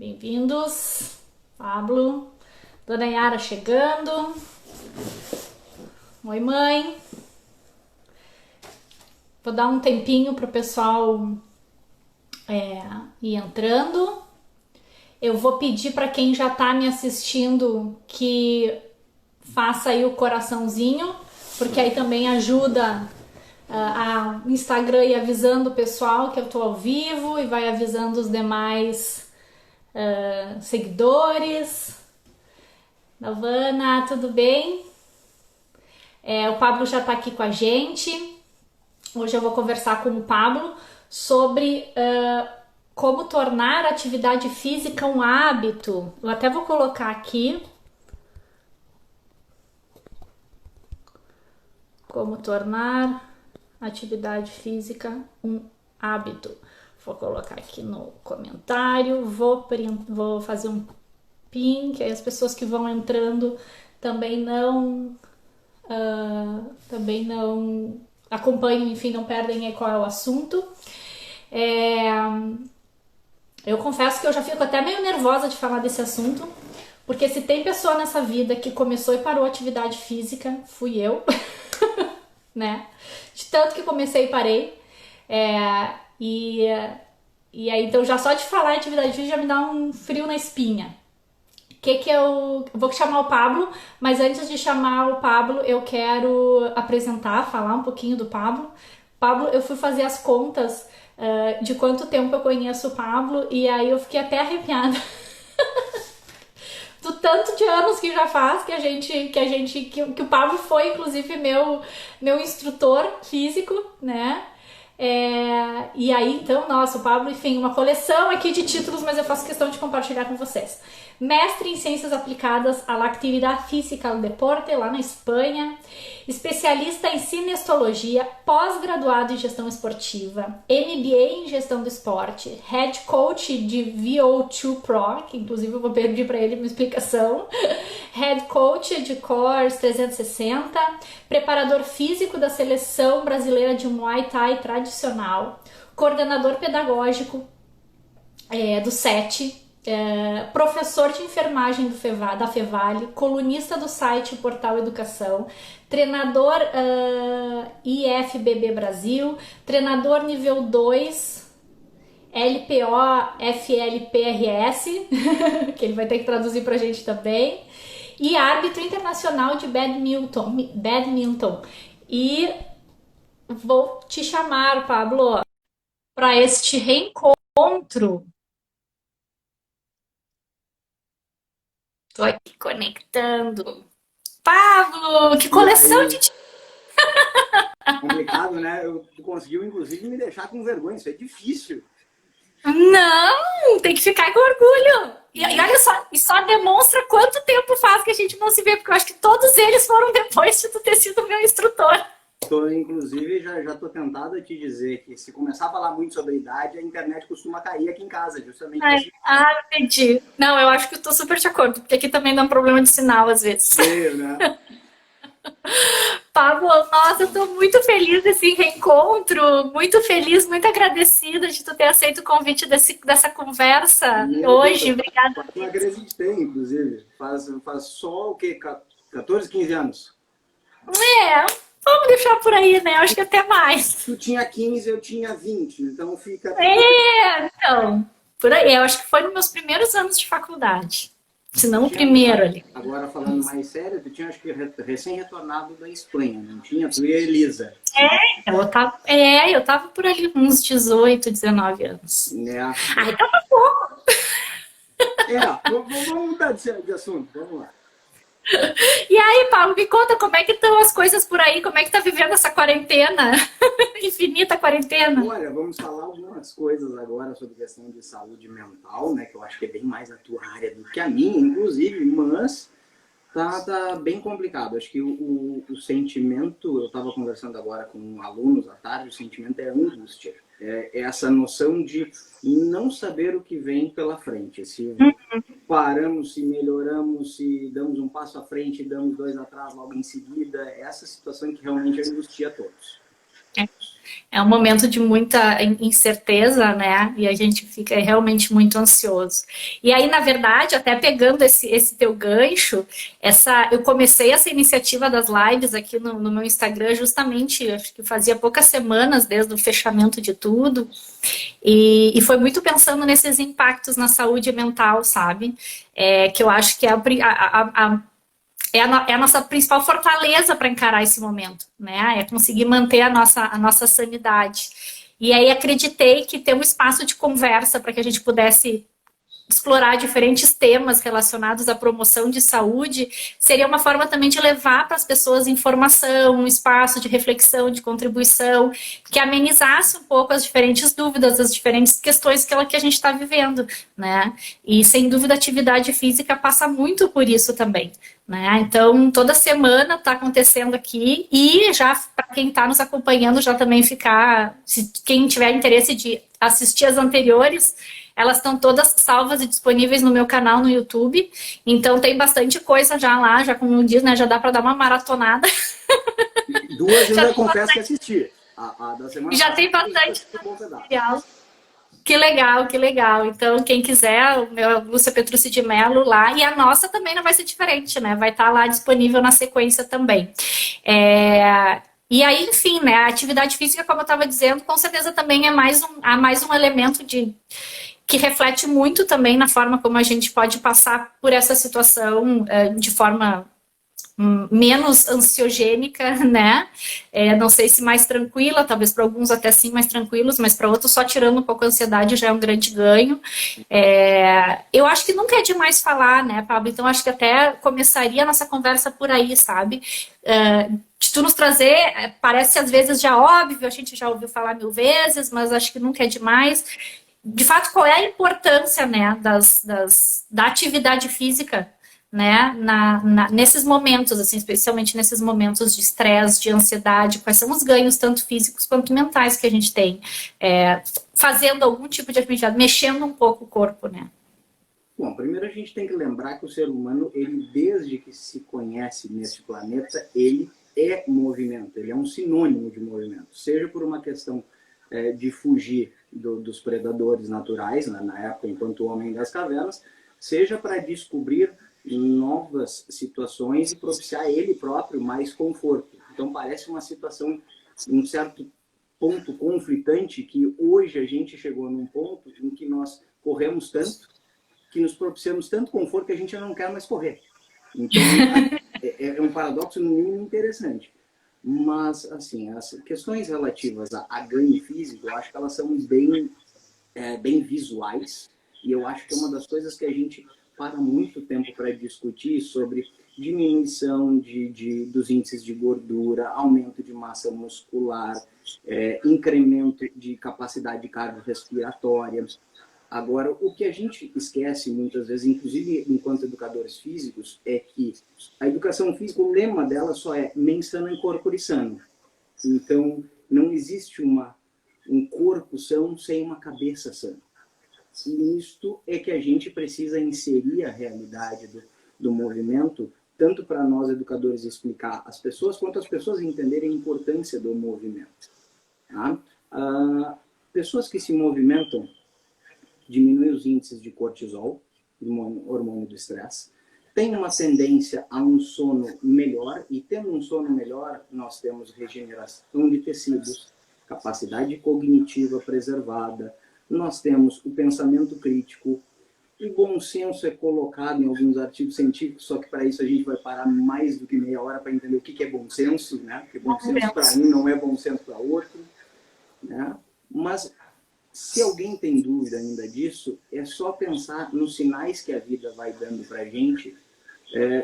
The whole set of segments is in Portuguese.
Bem-vindos. Pablo. Dona Yara chegando. Oi, mãe. Vou dar um tempinho para o pessoal ir entrando. Eu vou pedir para quem já está me assistindo que faça aí o coraçãozinho, porque aí também ajuda a Instagram ir avisando o pessoal que eu tô ao vivo e vai avisando os demais seguidores. Nalvana, tudo bem? O Pablo já tá aqui com a gente. Hoje eu vou conversar com o Pablo sobre como tornar a atividade física um hábito. Eu até vou colocar aqui como tornar a atividade física um hábito. Vou colocar aqui no comentário, vou fazer um pin, que aí as pessoas que vão entrando também não acompanham, enfim, não perdem aí qual é o assunto. Eu confesso que eu já fico até meio nervosa de falar desse assunto, porque se tem pessoa nessa vida que começou e parou a atividade física, fui eu, né? De tanto que comecei e parei. E aí, então, já só de falar em atividade física já me dá um frio na espinha. Que eu vou chamar o Pablo, mas antes de chamar o Pablo, eu quero apresentar, falar um pouquinho do Pablo. Pablo, eu fui fazer as contas de quanto tempo eu conheço o Pablo e aí eu fiquei até arrepiada do tanto de anos que já faz que o Pablo foi inclusive meu instrutor físico, né? E aí, então, nossa, o Pablo, enfim, uma coleção aqui de títulos, mas eu faço questão de compartilhar com vocês. Mestre em Ciências Aplicadas à la Actividad Física al Deporte, lá na Espanha. Especialista em Cinestologia, pós-graduado em Gestão Esportiva, MBA em Gestão do Esporte, Head Coach de VO2 Pro, que inclusive eu vou pedir para ele uma explicação, Head Coach de Course 360, preparador físico da Seleção Brasileira de Muay Thai Tradicional, coordenador pedagógico do SET, professor de enfermagem da Fevale, colunista do site Portal Educação, treinador IFBB Brasil, treinador nível 2, LPO FLPRS, que ele vai ter que traduzir pra gente também, e árbitro internacional de badminton. E vou te chamar, Pablo, para este reencontro. Tô aqui conectando. Pablo, que E coleção aí, de... complicado, né? Tu conseguiu, inclusive, me deixar com vergonha. Isso é difícil. Não, tem que ficar com orgulho. E olha só, e só demonstra quanto tempo faz que a gente não se vê, porque eu acho que todos eles foram depois de tu ter sido meu instrutor. Inclusive, já tô tentado a te dizer que se começar a falar muito sobre a idade, a internet costuma cair aqui em casa, justamente por Ai, esse entendi. Não, eu acho que eu tô super de acordo, porque aqui também dá um problema de sinal às vezes. meio, né? Pablo, nossa, eu tô muito feliz desse reencontro, muito feliz, muito agradecida de tu ter aceito o convite dessa conversa Meu Deus, hoje. Obrigada não mesmo. acreditei, inclusive. Faz só o quê? 14, 15 anos. Vamos deixar por aí, né? Acho que até mais. Tu tinha 15, eu tinha 20, então fica tudo bem. Então, por aí. Eu acho que foi nos meus primeiros anos de faculdade. Se Tu não o tinha, primeiro ali. agora falando mais sério, tu tinha acho que recém-retornado da Espanha, não tinha? Tu e a Elisa. Eu tava por ali uns 18, 19 anos. Né? Ai, tava pouco. Vamos mudar de assunto, vamos lá. E aí, Paulo, me conta como é que estão as coisas por aí? Como é que tá vivendo essa quarentena? Infinita quarentena. Olha, vamos falar algumas coisas agora sobre questão de saúde mental, né? Que eu acho que é bem mais a tua área do que a minha, inclusive, mas tá bem complicado. Acho que o sentimento, eu estava conversando agora com alunos à tarde, o sentimento é angústia. É essa noção de não saber o que vem pela frente. Se paramos, se melhoramos, se damos um passo à frente, damos dois atrás logo em seguida. Essa situação que realmente angustia a todos. É um momento de muita incerteza, né? E a gente fica realmente muito ansioso. E aí, na verdade, até pegando esse teu gancho, eu comecei essa iniciativa das lives aqui no meu Instagram justamente, acho que fazia poucas semanas desde o fechamento de tudo. E foi muito pensando nesses impactos na saúde mental, sabe? Que eu acho que é a nossa principal fortaleza para encarar esse momento, né? É conseguir manter a nossa sanidade. E aí acreditei que ter um espaço de conversa para que a gente pudesse explorar diferentes temas relacionados à promoção de saúde seria uma forma também de levar para as pessoas informação, um espaço de reflexão, de contribuição, que amenizasse um pouco as diferentes dúvidas, as diferentes questões que a gente está vivendo, né? E sem dúvida a atividade física passa muito por isso também. Né? Então, toda semana está acontecendo aqui e já para quem está nos acompanhando já também ficar, quem tiver interesse de assistir as anteriores, elas estão todas salvas e disponíveis no meu canal no YouTube. Então tem bastante coisa já lá, já como diz, né? Já dá para dar uma maratonada. Duas eu já confesso que assisti. A da semana já tem bastante material. Que legal, que legal. Então, quem quiser, o meu Lúcia Petrucci de Mello lá, e a nossa também não vai ser diferente, né? Vai estar lá disponível na sequência também. E aí, enfim, né? A atividade física, como eu estava dizendo, com certeza também é mais um elemento que reflete muito também na forma como a gente pode passar por essa situação de forma menos ansiogênica, né? Não sei se mais tranquila, talvez para alguns até sim mais tranquilos, mas para outros só tirando um pouco a ansiedade já é um grande ganho. Eu acho que nunca é demais falar, né, Pablo? Então acho que até começaria a nossa conversa por aí, sabe? De tu nos trazer, parece às vezes já óbvio, a gente já ouviu falar 1000 vezes, mas acho que nunca é demais. De fato, qual é a importância, né, da atividade física, né, nesses momentos, assim, especialmente nesses momentos de estresse, de ansiedade, quais são os ganhos, tanto físicos quanto mentais, que a gente tem fazendo algum tipo de atividade, mexendo um pouco o corpo, né? Bom, primeiro a gente tem que lembrar que o ser humano, ele desde que se conhece neste planeta, ele é movimento, ele é um sinônimo de movimento, seja por uma questão de fugir dos predadores naturais, né, na época enquanto homem das cavernas, seja para descobrir novas situações e propiciar ele próprio mais conforto. Então parece uma situação, um certo ponto conflitante, que hoje a gente chegou num ponto em que nós corremos tanto, que nos propiciamos tanto conforto que a gente não quer mais correr. Então é um paradoxo no mínimo interessante. Mas, assim, as questões relativas a ganho físico, eu acho que elas são bem visuais, e eu acho que é uma das coisas que a gente para muito tempo para discutir sobre diminuição dos índices de gordura, aumento de massa muscular, incremento de capacidade cardiorrespiratória. Agora, o que a gente esquece muitas vezes, inclusive enquanto educadores físicos, é que a educação física, o lema dela só é mens sana in corpore sano. Então, não existe um corpo são sem uma cabeça sã. E isto é que a gente precisa inserir a realidade do movimento, tanto para nós educadores explicar às pessoas, quanto as pessoas entenderem a importância do movimento. Tá? Pessoas que se movimentam diminuem os índices de cortisol, hormônio do estresse, tem uma tendência a um sono melhor, e tendo um sono melhor, nós temos regeneração de tecidos, capacidade cognitiva preservada, nós temos o pensamento crítico, o bom senso é colocado em alguns artigos científicos, só que para isso a gente vai parar mais do que meia hora para entender o que é bom senso, né? Porque bom senso para um não é bom senso para outro, né? Mas se alguém tem dúvida ainda disso, é só pensar nos sinais que a vida vai dando para a gente,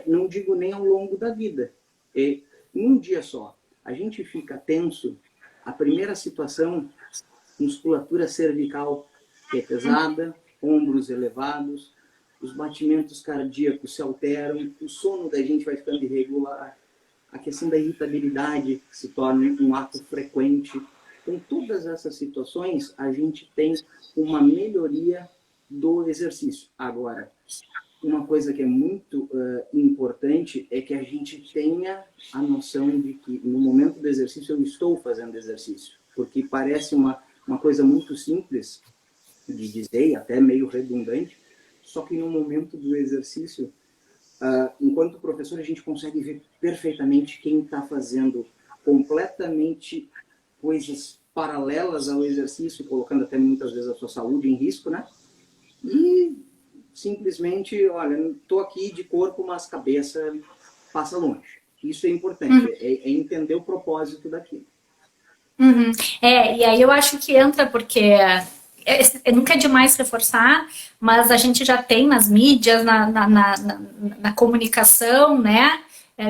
não digo nem ao longo da vida. Num dia só, a gente fica tenso, a primeira situação, musculatura cervical que é pesada, ombros elevados, os batimentos cardíacos se alteram, o sono da gente vai ficando irregular, a questão da irritabilidade se torna um ato frequente. Em todas essas situações, a gente tem uma melhoria do exercício. Agora, uma coisa que é muito importante é que a gente tenha a noção de que no momento do exercício eu estou fazendo exercício. porque parece uma coisa muito simples de dizer, e até meio redundante, só que no momento do exercício, enquanto professor, a gente consegue ver perfeitamente quem está fazendo completamente coisas paralelas ao exercício, colocando até muitas vezes a sua saúde em risco, né? E simplesmente, olha, estou aqui de corpo, mas cabeça passa longe. Isso é importante, é entender o propósito daquilo. Uhum. E aí eu acho que entra porque nunca é demais reforçar, mas a gente já tem nas mídias, na comunicação, né,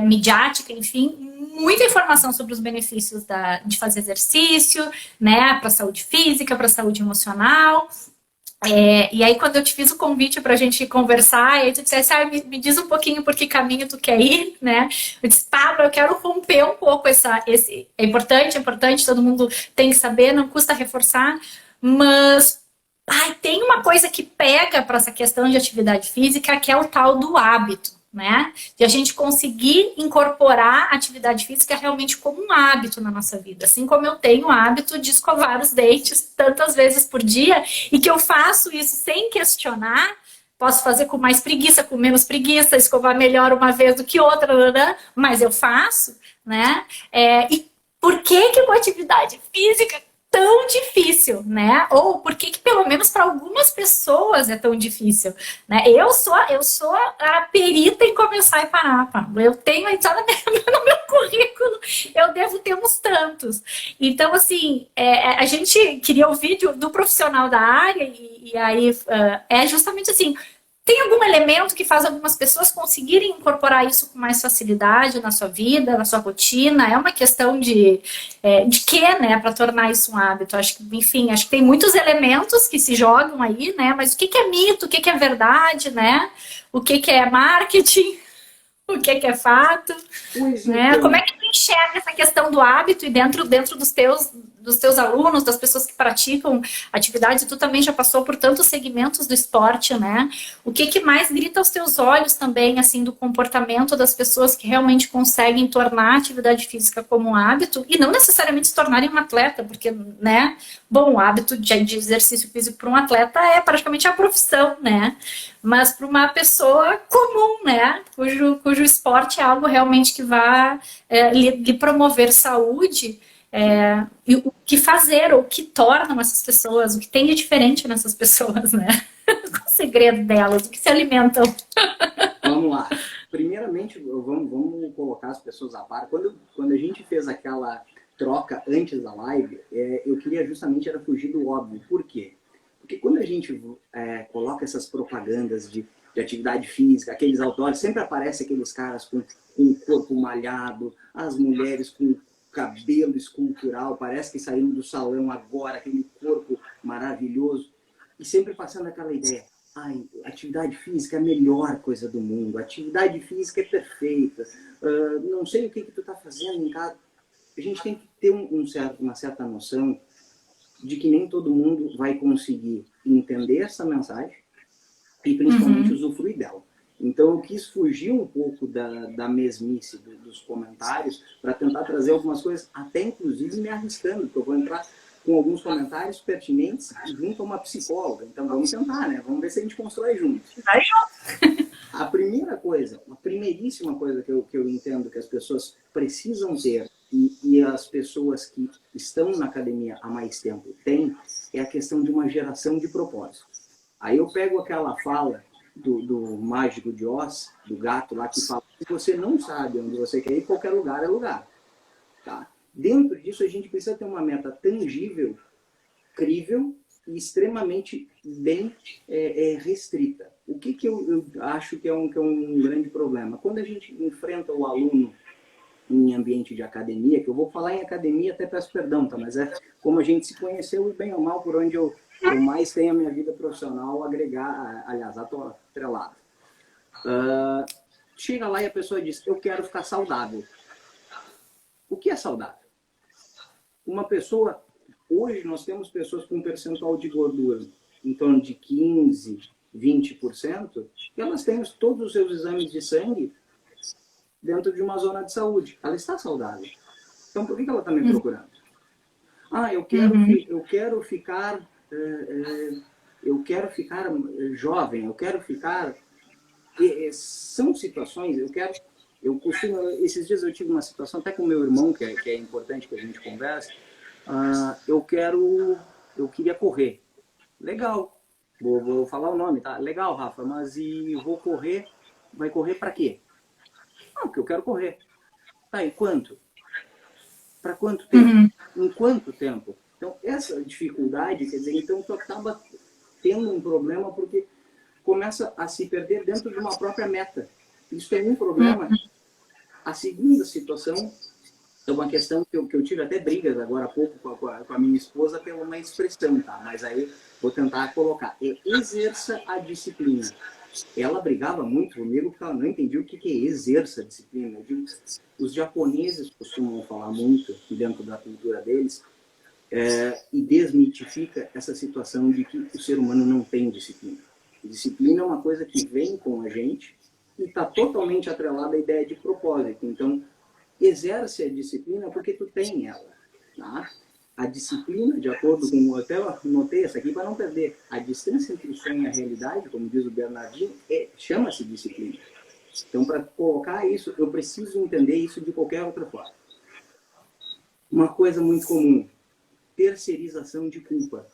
midiática, enfim, muita informação sobre os benefícios de fazer exercício, né, para a saúde física, para a saúde emocional. E aí, quando eu te fiz o convite para a gente conversar, aí tu disseste, me diz um pouquinho por que caminho tu quer ir, né? Eu disse, Pablo, eu quero romper um pouco esse... É importante, todo mundo tem que saber, não custa reforçar, mas tem uma coisa que pega para essa questão de atividade física, que é o tal do hábito, né? De a gente conseguir incorporar a atividade física realmente como um hábito na nossa vida. Assim como eu tenho o hábito de escovar os dentes tantas vezes por dia e que eu faço isso sem questionar. Posso fazer com mais preguiça, com menos preguiça, escovar melhor uma vez do que outra, mas eu faço, né? E por que uma atividade física tão difícil, né? Ou por que pelo menos para algumas pessoas é tão difícil, né? Eu sou a perita em começar e parar, Pablo. Eu tenho só no meu currículo, eu devo ter uns tantos. Então, assim, a gente queria ouvir do profissional da área e aí é justamente assim. Tem algum elemento que faz algumas pessoas conseguirem incorporar isso com mais facilidade na sua vida, na sua rotina? É uma questão de quê, né, para tornar isso um hábito? Acho que, enfim, acho que tem muitos elementos que se jogam aí, né? Mas o que é mito, o que é verdade, né? O que é marketing, o que é fato, né? Como é que tu enxerga essa questão do hábito e dentro dos teus alunos, das pessoas que praticam atividades, tu também já passou por tantos segmentos do esporte, né? O que mais grita aos teus olhos também, assim, do comportamento das pessoas que realmente conseguem tornar a atividade física como um hábito e não necessariamente se tornarem um atleta, porque, né? Bom, o hábito de exercício físico para um atleta é praticamente a profissão, né? Mas para uma pessoa comum, né? Cujo esporte é algo realmente que vai lhe promover saúde, e o que fazer, ou o que tornam essas pessoas, o que tem de diferente nessas pessoas, né? Qual o segredo delas, o que se alimentam? Vamos lá. Primeiramente, vamos colocar as pessoas a par. Quando a gente fez aquela troca antes da live, eu queria justamente era fugir do óbvio. Por quê? Porque quando a gente coloca essas propagandas de atividade física, aqueles outdoors, sempre aparece aqueles caras com o corpo malhado, as mulheres com cabelo escultural, parece que saíram do salão agora, aquele corpo maravilhoso, e sempre passando aquela ideia, atividade física é a melhor coisa do mundo, atividade física é perfeita, não sei o que tu tá fazendo em casa. A gente tem que ter uma certa noção de que nem todo mundo vai conseguir entender essa mensagem e principalmente usufruir dela. Então eu quis fugir um pouco da mesmice dos comentários para tentar trazer algumas coisas, até inclusive me arriscando, porque eu vou entrar com alguns comentários pertinentes junto a uma psicóloga. Então vamos tentar, né? Vamos ver se a gente constrói juntos. A primeiríssima coisa que eu entendo que as pessoas precisam ter e as pessoas que estão na academia há mais tempo têm, é a questão de uma geração de propósito. Aí eu pego aquela fala do Mágico de Oz, do gato lá, que fala que você não sabe onde você quer ir, qualquer lugar é lugar. Tá? Dentro disso, a gente precisa ter uma meta tangível, crível e extremamente bem restrita. O que eu acho que é um grande problema? Quando a gente enfrenta o aluno em ambiente de academia, que eu vou falar em academia, até peço perdão, tá? Mas é como a gente se conheceu, bem ou mal, por onde eu mais tenho a minha vida profissional agregar, aliás, atrelado. Chega lá e a pessoa diz, eu quero ficar saudável. O que é saudável? Uma pessoa, hoje nós temos pessoas com um percentual de gordura em torno de 15%, 20%, e elas têm todos os seus exames de sangue dentro de uma zona de saúde. Ela está saudável. Então, por que ela está me procurando? Ah, eu quero ficar jovem, eu quero ficar... São situações, eu costumo, esses dias eu tive uma situação até com o meu irmão, que é importante que a gente converse. Eu queria correr. Legal, vou falar o nome, tá? Legal, Rafa, mas e vou correr, vai correr para quê? Ah, porque eu quero correr. Tá, e quanto? Para quanto tempo? Em quanto tempo? Então, essa dificuldade, quer dizer, então tu acaba tendo um problema porque começa a se perder dentro de uma própria meta. Isso é um problema. A segunda situação é uma questão que eu tive até brigas agora há pouco com a minha esposa pela uma expressão, tá? Mas aí vou tentar colocar. Exerça a disciplina. Ela brigava muito comigo porque ela não entendia o que é exerça a disciplina. Os japoneses costumam falar muito dentro da cultura deles e desmitifica essa situação de que o ser humano não tem disciplina. Disciplina é uma coisa que vem com a gente e está totalmente atrelada à ideia de propósito. Então, exerce a disciplina porque tu tem ela. Tá? A disciplina, de acordo com... Até eu notei essa aqui para não perder. A distância entre o sonho e a realidade, como diz o Bernardinho, chama-se disciplina. Então, para colocar isso, eu preciso entender isso de qualquer outra forma. Uma coisa muito comum, terceirização de culpa.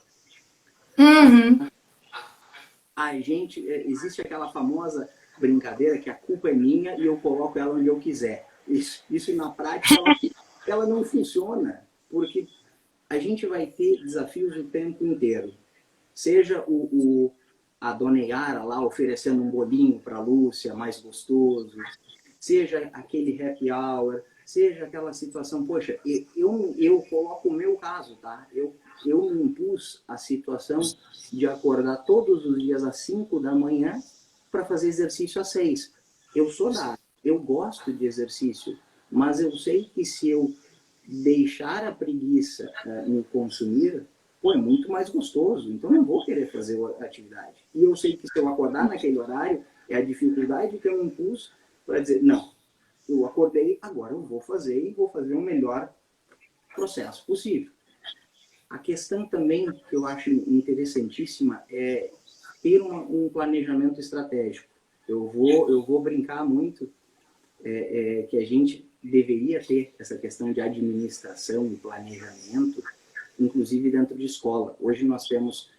Existe aquela famosa brincadeira que a culpa é minha e eu coloco ela onde eu quiser. Isso na prática, ela não funciona, porque a gente vai ter desafios o tempo inteiro. Seja a dona Yara lá oferecendo um bolinho para a Lúcia, mais gostoso, seja aquele happy hour, seja aquela situação, poxa, eu coloco o meu caso, tá? Eu me impus a situação de acordar todos os dias às 5 da manhã para fazer exercício às 6. Eu sou da área, eu gosto de exercício, mas eu sei que se eu deixar a preguiça me consumir, pô, é muito mais gostoso, então eu vou querer fazer a atividade. E eu sei que se eu acordar naquele horário, é a dificuldade que eu impus para dizer, não, eu acordei, agora eu vou fazer e vou fazer o melhor processo possível. A questão também que eu acho interessantíssima é ter um planejamento estratégico. Eu vou brincar muito que a gente deveria ter essa questão de administração e planejamento, inclusive dentro de escola. Hoje nós temos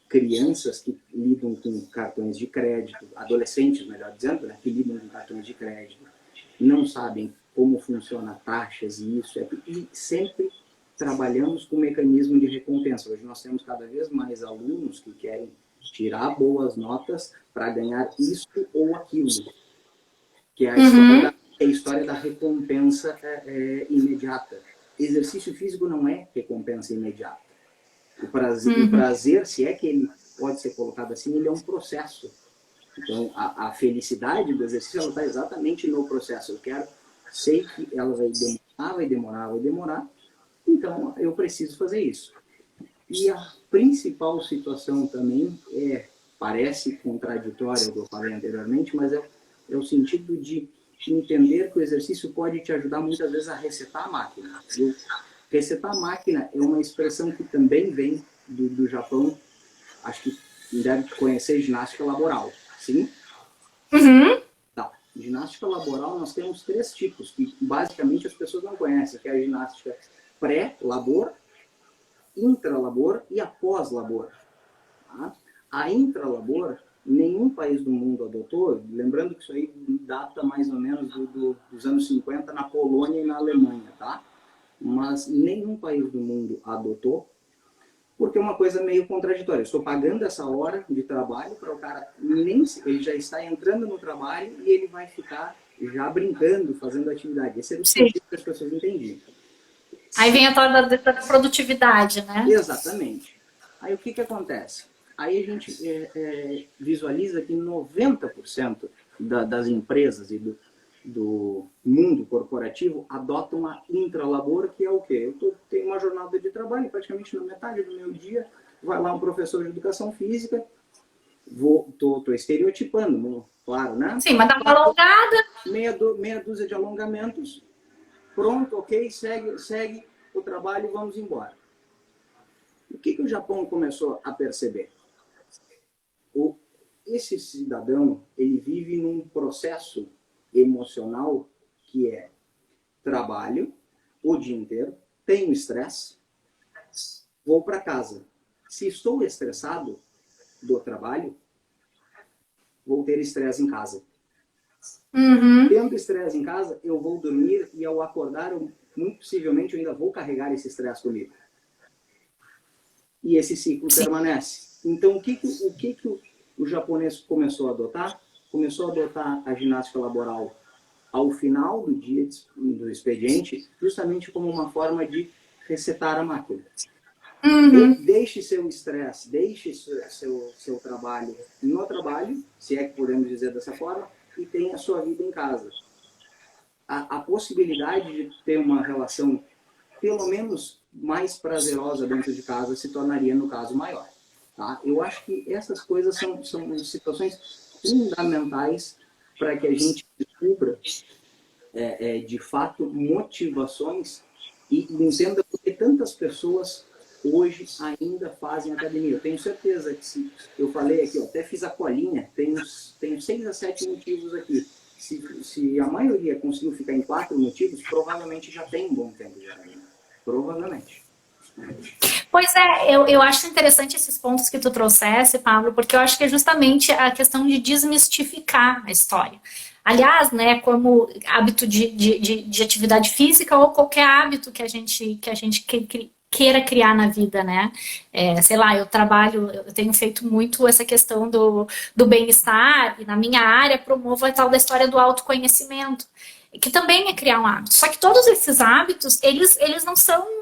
crianças que lidam com cartões de crédito, adolescentes, melhor dizendo, né, que lidam com cartões de crédito, não sabem como funciona taxas e isso, e sempre trabalhamos com mecanismo de recompensa. Hoje nós temos cada vez mais alunos que querem tirar boas notas para ganhar isso ou aquilo, que é a história da recompensa imediata. Exercício físico não é recompensa imediata. O prazer, se é que ele pode ser colocado assim, ele é um processo. Então, a felicidade do exercício está exatamente no processo. Sei que ela vai demorar, então eu preciso fazer isso. E a principal situação também parece contraditória ao que eu falei anteriormente, mas é o sentido de entender que o exercício pode te ajudar muitas vezes a resetar a máquina. Resetar a máquina é uma expressão que também vem do Japão. Acho que deve conhecer ginástica laboral. Sim? Tá. Ginástica laboral, nós temos 3 tipos, que basicamente as pessoas não conhecem, que é a ginástica pré-labor, intra-labor e a pós-labor. Tá? A intra-labor, nenhum país do mundo adotou, lembrando que isso aí data mais ou menos dos anos 50 na Polônia e na Alemanha, tá? Mas nenhum país do mundo adotou, porque é uma coisa meio contraditória. Eu estou pagando essa hora de trabalho para o cara, ele já está entrando no trabalho e ele vai ficar já brincando, fazendo atividade. Esse é o sentido que as pessoas entendiam. Aí vem a tal da produtividade, né? Exatamente. Aí o que acontece? Aí a gente visualiza que 90% das empresas e do mundo corporativo adotam a intralabor, que é o quê? Eu tenho uma jornada de trabalho, praticamente na metade do meu dia, vai lá um professor de educação física, tô estereotipando, claro, né? Sim, mas dá uma alongada. Meia dúzia de alongamentos, pronto, ok, segue o trabalho e vamos embora. O que o Japão começou a perceber? Esse cidadão, ele vive num processo emocional que é trabalho o dia inteiro, tenho estresse, vou para casa. Se estou estressado do trabalho, vou ter estresse em casa. Tendo estresse em casa, eu vou dormir e ao acordar, muito possivelmente, eu ainda vou carregar esse estresse comigo. E esse ciclo permanece. Então, o que o japonês começou a adotar? Começou a adotar a ginástica laboral ao final do dia do expediente, justamente como uma forma de resetar a máquina. Deixe seu estresse, deixe seu trabalho no trabalho, se é que podemos dizer dessa forma, e tenha a sua vida em casa. A possibilidade de ter uma relação, pelo menos, mais prazerosa dentro de casa se tornaria, no caso, maior. Tá? Eu acho que essas coisas são situações fundamentais para que a gente descubra, de fato, motivações e entenda por que tantas pessoas hoje ainda fazem academia. Eu tenho certeza que, se eu falei aqui, até fiz a colinha, tenho 6 a 7 motivos aqui. Se a maioria conseguiu ficar em 4 motivos, provavelmente já tem um bom tempo de academia. Provavelmente. Pois é, eu acho interessante esses pontos que tu trouxesse, Pablo, porque eu acho que é justamente a questão de desmistificar a história. Aliás, né, como hábito de atividade física ou qualquer hábito que a gente queira criar na vida, né? Sei lá, eu tenho feito muito essa questão do bem-estar e na minha área promovo a tal da história do autoconhecimento, que também é criar um hábito. Só que todos esses hábitos, eles não são...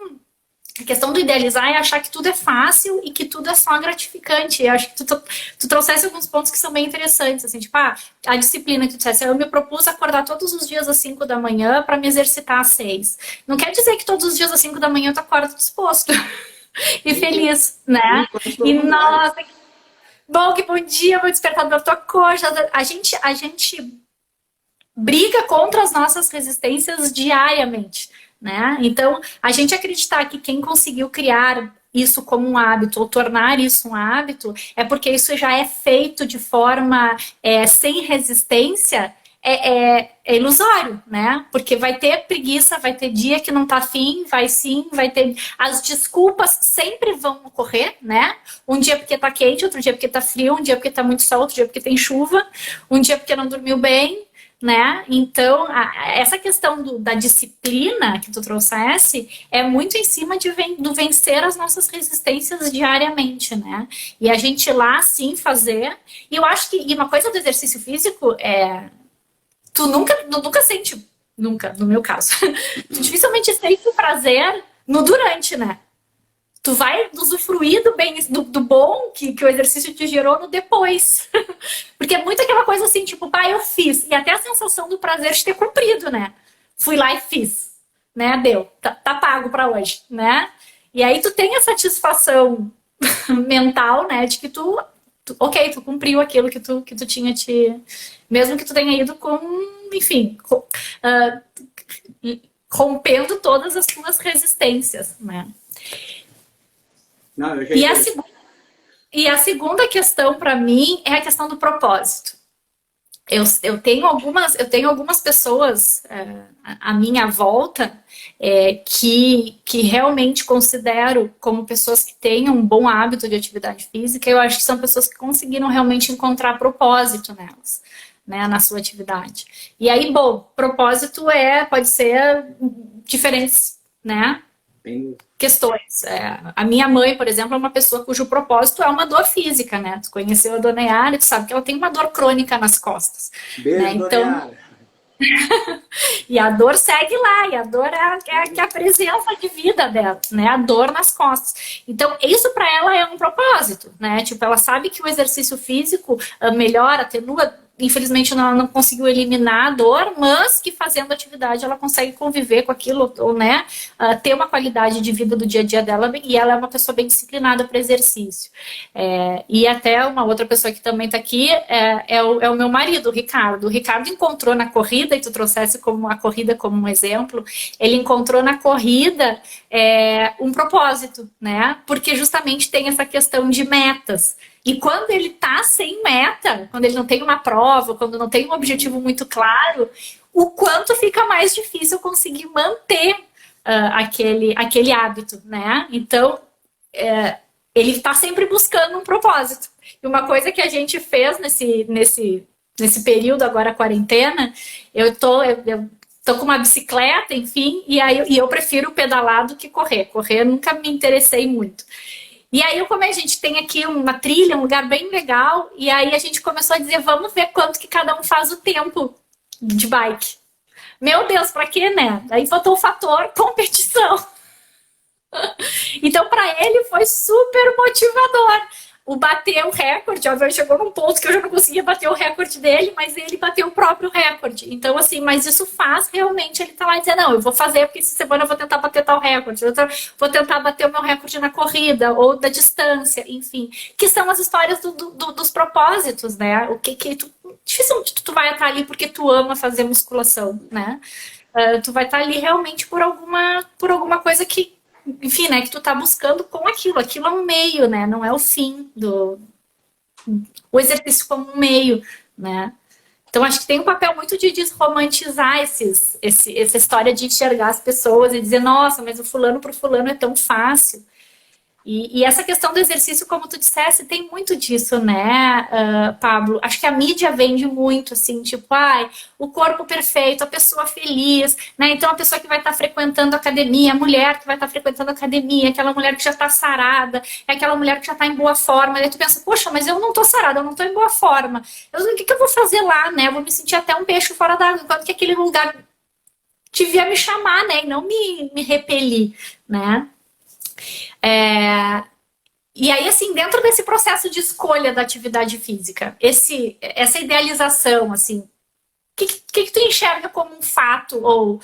A questão do idealizar é achar que tudo é fácil e que tudo é só gratificante. Eu acho que tu trouxesse alguns pontos que são bem interessantes, assim, tipo, a disciplina que tu dissesse, eu me propus acordar todos os dias às 5 da manhã para me exercitar às 6. Não quer dizer que todos os dias às 5 da manhã tu acorda disposto e feliz, né? E nossa, que bom dia, meu despertador tocou. A gente briga contra as nossas resistências diariamente. Né? Então, a gente acreditar que quem conseguiu criar isso como um hábito ou tornar isso um hábito é porque isso já é feito de forma sem resistência é ilusório, né? Porque vai ter preguiça, vai ter dia que não tá afim, vai ter... As desculpas sempre vão ocorrer, né? Um dia porque tá quente, outro dia porque tá frio, um dia porque tá muito sol, outro dia porque tem chuva, um dia porque não dormiu bem, né? Então, essa questão da disciplina que tu trouxesse é muito em cima do vencer as nossas resistências diariamente, né? E a gente ir lá, sim, fazer. E eu acho que uma coisa do exercício físico tu nunca sente, nunca, no meu caso, tu dificilmente sente o prazer no durante, né? Tu vai usufruir do bom que o exercício te gerou no depois. Porque é muito aquela coisa assim, tipo, eu fiz. E até a sensação do prazer de ter cumprido, né? Fui lá e fiz. Né? Deu. Tá pago pra hoje, né? E aí tu tem a satisfação mental, né? De que tu cumpriu aquilo que tu tinha mesmo que tu tenha ido com, enfim, rompendo todas as tuas resistências, né? Não, e a segunda questão para mim é a questão do propósito. Eu tenho algumas pessoas à minha volta que realmente considero como pessoas que têm um bom hábito de atividade física. Eu acho que são pessoas que conseguiram realmente encontrar propósito nelas, né, na sua atividade. E aí, bom, propósito pode ser diferentes, né? Questões. A minha mãe, por exemplo, é uma pessoa cujo propósito é uma dor física, né? Tu conheceu a dona Yara, tu sabe que ela tem uma dor crônica nas costas. Beijo, né? Então, dona Yara. E a dor segue lá, e a dor é a presença de vida dela, né? A dor nas costas. Então, isso para ela é um propósito, né? Tipo, ela sabe que o exercício físico melhora, atenua infelizmente ela não conseguiu eliminar a dor, mas que fazendo atividade ela consegue conviver com aquilo, ou, né, ter uma qualidade de vida do dia a dia dela, e ela é uma pessoa bem disciplinada para exercício. E até uma outra pessoa que também está aqui é o meu marido, o Ricardo. O Ricardo encontrou na corrida, e tu trouxesse como a corrida como um exemplo, ele encontrou na corrida um propósito, né? Porque justamente tem essa questão de metas. E quando ele tá sem meta, quando ele não tem uma prova, quando não tem um objetivo muito claro, o quanto fica mais difícil conseguir manter aquele hábito, né? Então, ele está sempre buscando um propósito. E uma coisa que a gente fez nesse período agora, a quarentena, eu tô com uma bicicleta, enfim, e eu prefiro pedalar do que correr. Correr eu nunca me interessei muito. E aí, como a gente tem aqui uma trilha, um lugar bem legal, e aí a gente começou a dizer, vamos ver quanto que cada um faz o tempo de bike. Meu Deus, pra quê, né? Aí faltou o fator competição. Então, para ele foi super motivador. O bater o recorde, ó, chegou num ponto que eu já não conseguia bater o recorde dele, mas ele bateu o próprio recorde. Então, assim, mas isso faz realmente ele tá lá e dizer, não, eu vou fazer porque essa semana eu vou tentar bater tal recorde, vou tentar bater o meu recorde na corrida ou da distância, enfim. Que são as histórias dos propósitos, né? O que tu... Dificilmente tu vai estar ali porque tu ama fazer musculação, né? Tu vai estar ali realmente por alguma coisa que, enfim, né, que tu tá buscando com aquilo. Aquilo é um meio, né? Não é o fim o exercício como um meio, né? Então, acho que tem um papel muito de desromantizar essa história de enxergar as pessoas e dizer, nossa, mas o fulano pro fulano é tão fácil. E essa questão do exercício, como tu disseste, tem muito disso, né, Pablo? Acho que a mídia vende muito, assim, tipo, o corpo perfeito, a pessoa feliz, né? Então, a pessoa que vai estar frequentando a academia, a mulher que vai estar frequentando a academia, aquela mulher que já está sarada, é aquela mulher que já está em boa forma. Daí tu pensa, poxa, mas eu não estou sarada, eu não estou em boa forma. O que eu vou fazer lá, né? Eu vou me sentir até um peixe fora d'água, enquanto que aquele lugar devia me chamar, né? E não me repelir, né? E aí, assim, dentro desse processo de escolha da atividade física, essa idealização, assim, o que tu enxerga como um fato? Ou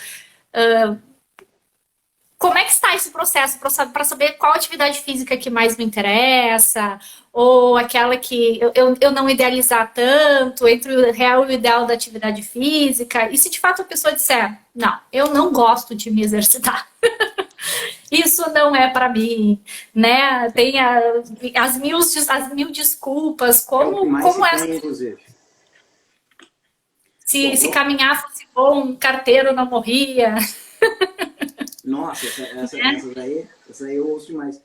como é que está esse processo para saber qual atividade física que mais me interessa? Ou aquela que eu não idealizar tanto, entre o real e o ideal da atividade física? E se de fato a pessoa disser, não, eu não gosto de me exercitar. Isso não é para mim, né? Tem as mil desculpas, É o que mais como se tem, inclusive. se caminhar fosse bom, carteiro não morria. Nossa, essa daí eu ouço demais.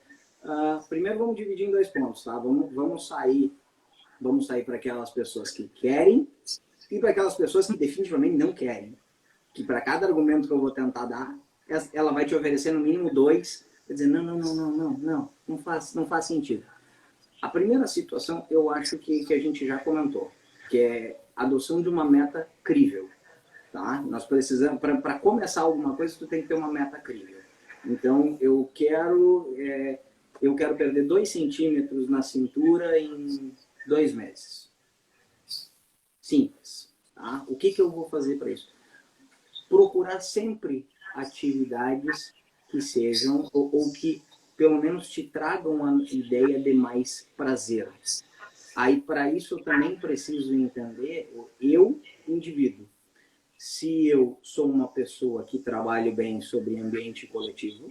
Primeiro vamos dividir em dois pontos, tá? Vamos sair para aquelas pessoas que querem e para aquelas pessoas que definitivamente não querem. Que para cada argumento que eu vou tentar dar, ela vai te oferecer no mínimo dois, quer dizer, não faz sentido. A primeira situação, eu acho que a gente já comentou, que é a adoção de uma meta crível. Tá? Nós precisamos, para começar alguma coisa, tu tem que ter uma meta crível. Então, eu quero perder 2 centímetros na cintura em 2 meses. Simples. Tá? O que eu vou fazer para isso? Procurar sempre atividades que sejam, ou que pelo menos te tragam a ideia de mais prazer. Aí, para isso, eu também preciso entender, eu, indivíduo, se eu sou uma pessoa que trabalho bem sobre ambiente coletivo,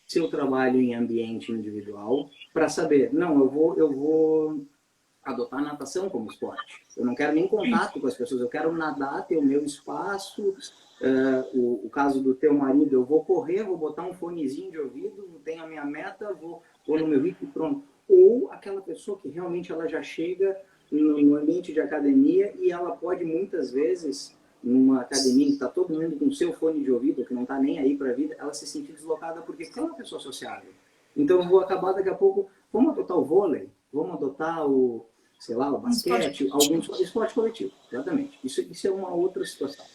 se eu trabalho em ambiente individual, para saber, não, eu vou adotar a natação como esporte. Eu não quero nem contato com as pessoas, eu quero nadar, ter o meu espaço. O caso do teu marido, eu vou correr, vou botar um fonezinho de ouvido, tenho a minha meta, vou no meu ritmo e pronto. Ou aquela pessoa que realmente ela já chega no ambiente de academia e ela pode muitas vezes, numa academia que está todo mundo com o seu fone de ouvido, que não está nem aí para a vida, ela se sentir deslocada porque é uma pessoa sociável. Então eu vou acabar daqui a pouco, vamos adotar o vôlei, vamos adotar o basquete, algum esporte coletivo, exatamente. Isso é uma outra situação.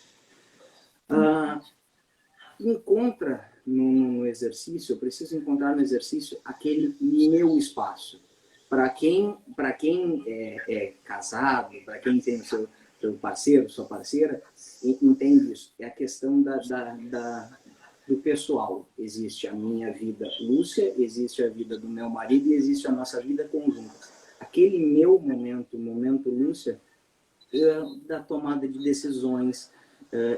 Encontra no exercício, eu preciso encontrar no exercício aquele meu espaço. Para quem é casado, para quem tem seu parceiro, sua parceira, entende isso. É a questão do pessoal. Existe a minha vida Lúcia, existe a vida do meu marido e existe a nossa vida conjunta. Aquele meu momento Lúcia, da tomada de decisões,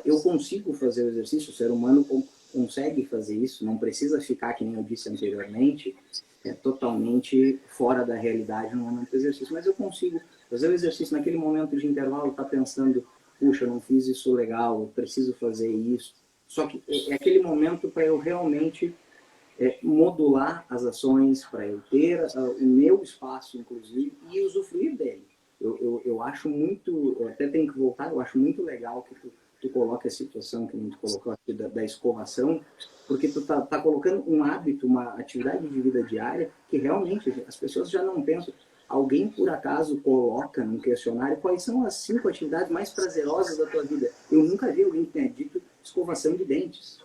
eu consigo fazer o exercício, o ser humano consegue fazer isso, não precisa ficar, que nem eu disse anteriormente, totalmente fora da realidade no momento do exercício, mas eu consigo fazer o exercício naquele momento de intervalo, tá pensando, puxa, eu não fiz isso legal, eu preciso fazer isso. Só que é aquele momento para eu realmente modular as ações, para eu ter o meu espaço, inclusive, e usufruir dele. Eu acho muito, eu até tenho que voltar, eu acho muito legal que tu coloca a situação que a gente colocou aqui da escovação, porque tu tá colocando um hábito, uma atividade de vida diária que realmente as pessoas já não pensam. Alguém, por acaso, coloca no questionário quais são as 5 atividades mais prazerosas da tua vida. Eu nunca vi alguém que tenha dito escovação de dentes.